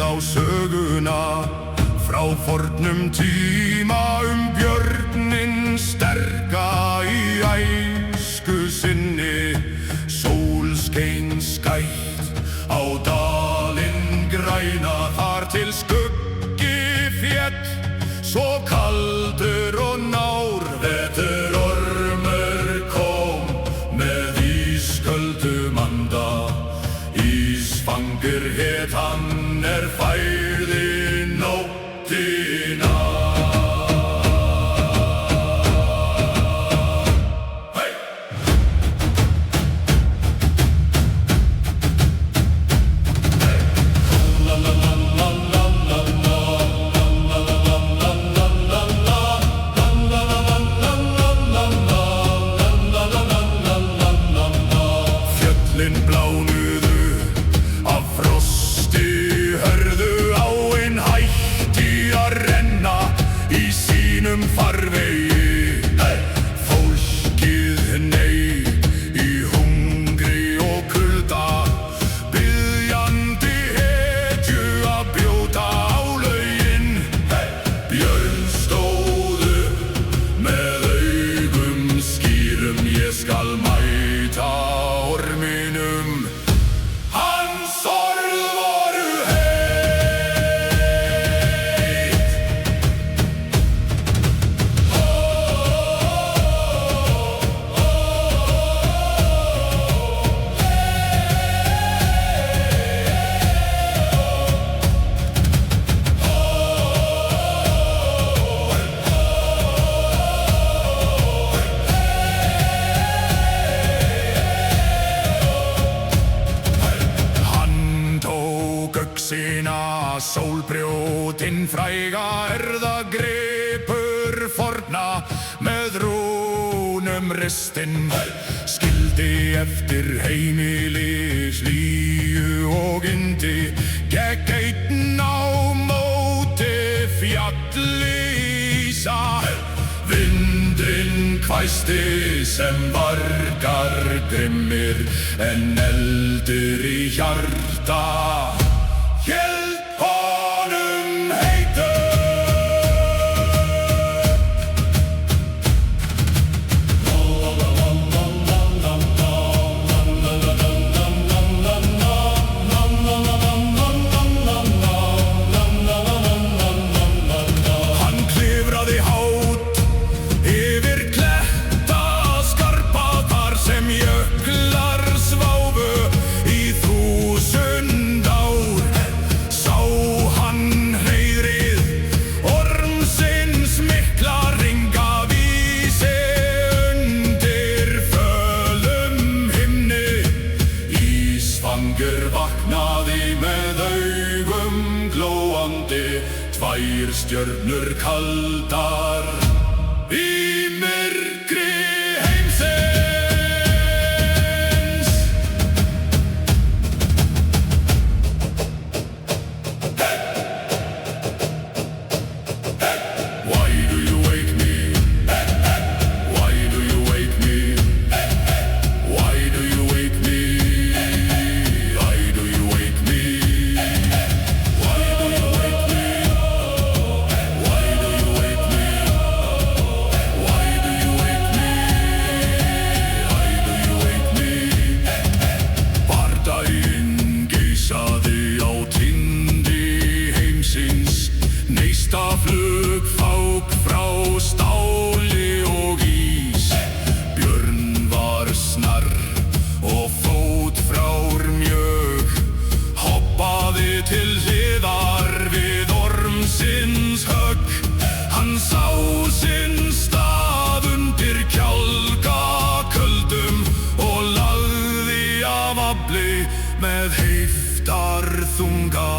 á söguna frá fornum tíma björninn sterka í æsku sinni. Sól skein skært á dalinn græna þar til skuggi féll, svo kaldur og nár veturormur kom með ísköldum anda. Ísfangur hét hann færði nóttina. Fjöllin blánuðu af frosti, hörðu áin hætti að renna í sínum farvegi. Fólkið hneig í hungri og kulda, biðjandi hetju að brjóta á lögin. Björn stóð upp með augum skýrum, ég skal mæta orminum. Hans orð voru heit. Hann tók öxina, sólbrjótin fræga, erðagripur forna með rúnum ristin. Skildi eftir heimili, hlýju og yndi, gekk einn á móti fjalli ísa. Vindurinn hvæsti sem vargar grimmir, en eldur í hjarta hélt honum heitum. Hann klifraði hátt yfir kletta skarpa, þar sem jöklar sváfu í 1000 ár. Sá hann hreiðrið ormsins mikla, ringa vísi undir fölum himni. Ísfangur vaknaði með augum glóandi, tvær stjörnur kaldar í myrkri heimsins. Why do you wake me? Why do you wake me? Why do you wake me? Why do you wake me? Why do you wake me? Why do you wake me? Why do you wake me? Why do you wake me? Bardaginn geisaði á tindi heimsins, neista flugfák frá stáli og ís. Björn var snarr og fótfrár mjög, hoppaði til hliðar við ormsins högg. Hann sá sinn stað undir kjálka köldum og lagði af afli með heiftarþunga.